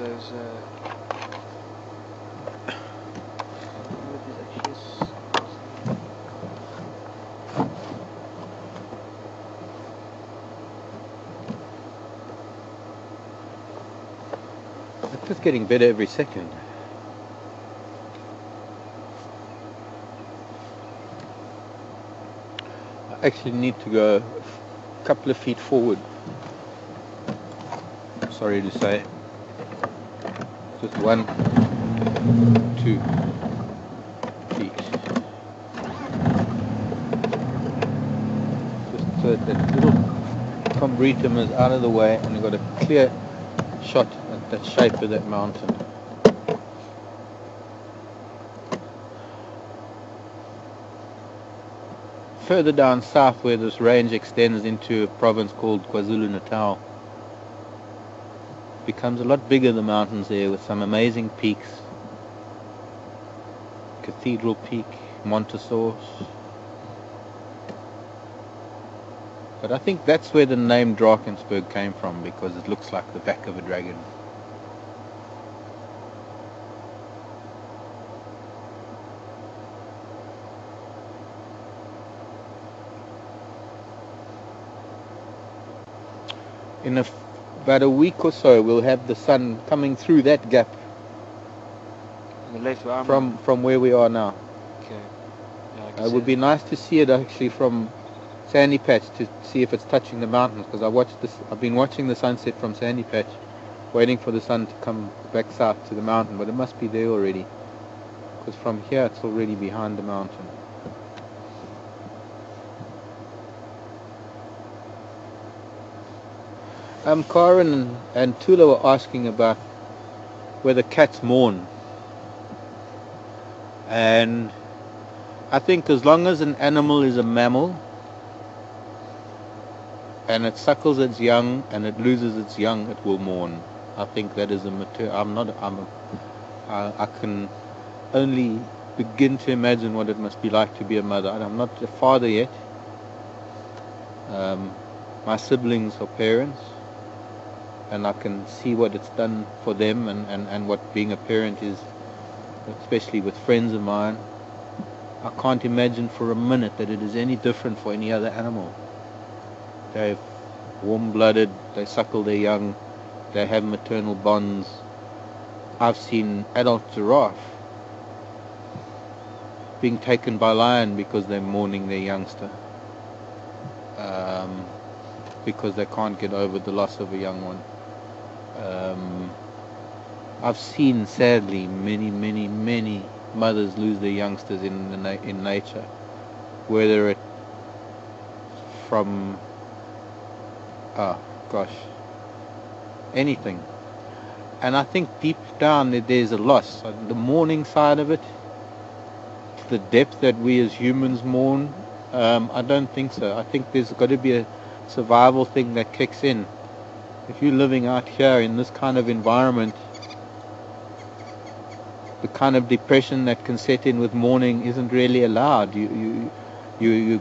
there's It's just getting better every second. I actually need to go a couple of feet forward. Sorry to say. Just 1, 2 feet. Just so that little combretum is out of the way and we've got a clear shot at the shape of that mountain. Further down south, where this range extends into a province called KwaZulu-Natal, becomes a lot bigger, the mountains there, with some amazing peaks. Cathedral Peak, Montesource. But I think that's where the name Drakensberg came from, because it looks like the back of a dragon. In about a week or so, we'll have the sun coming through that gap from where we are now. Okay. Yeah, it would be nice to see it actually from Sandy Patch, to see if it's touching the mountains, because I've been watching the sunset from Sandy Patch, waiting for the sun to come back south to the mountain, but it must be there already, because from here it's already behind the mountain. Karen and Tula were asking about whether cats mourn, and I think as long as an animal is a mammal and it suckles its young and it loses its young, it will mourn. I think that is I can only begin to imagine what it must be like to be a mother. I'm not a father yet. My siblings are parents, and I can see what it's done for them, and what being a parent is, especially with friends of mine. I can't imagine for a minute that it is any different for any other animal. They're warm-blooded, they suckle their young, they have maternal bonds. I've seen adult giraffe being taken by lion because they're mourning their youngster, because they can't get over the loss of a young one. I've seen, sadly, many mothers lose their youngsters in nature, whether it from anything. And I think deep down there's a loss. The mourning side of it, the depth that we as humans mourn, I don't think so. I think there's got to be a survival thing that kicks in. If you're living out here in this kind of environment, the kind of depression that can set in with mourning isn't really allowed. It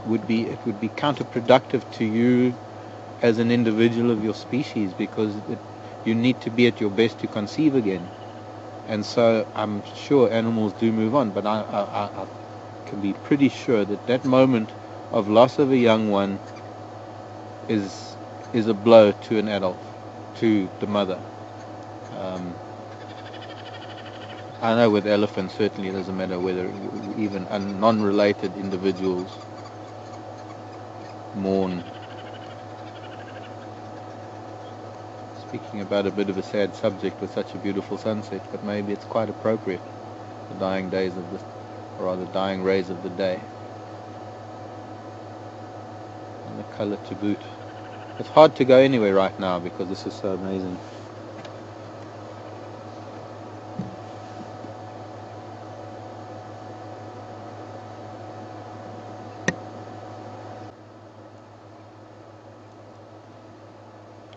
would be counterproductive to you as an individual of your species, because you need to be at your best to conceive again. And so I'm sure animals do move on, but I can be pretty sure that moment of loss of a young one is a blow to an adult, to the mother. I know with elephants certainly it doesn't matter whether even non-related individuals mourn. Speaking about a bit of a sad subject with such a beautiful sunset, but maybe it's quite appropriate, the dying days of this, or rather dying rays of the day, and the colour to boot. It's hard to go anywhere right now because this is so amazing.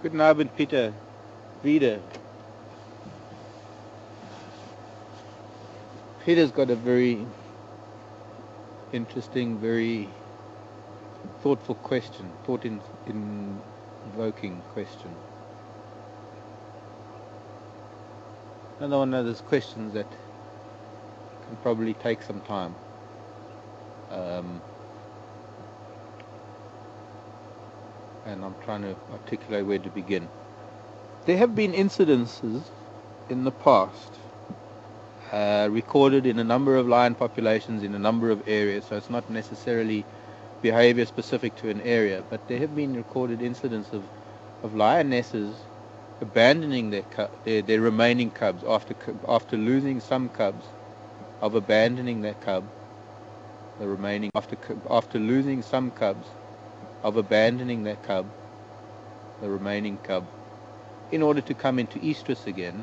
Guten Abend, Peter. Wieder. Peter's got a very interesting, very thoughtful question, thought-invoking question. Another one of those questions that can probably take some time. And I'm trying to articulate where to begin. There have been incidences in the past recorded in a number of lion populations in a number of areas, so it's not necessarily behavior specific to an area, but there have been recorded incidents of lionesses abandoning their remaining cubs after losing some cubs, of abandoning their cub, the remaining after losing some cubs, of abandoning their cub, the remaining cub, in order to come into estrus again,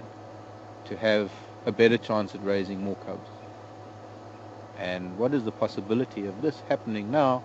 to have a better chance at raising more cubs. And what is the possibility of this happening now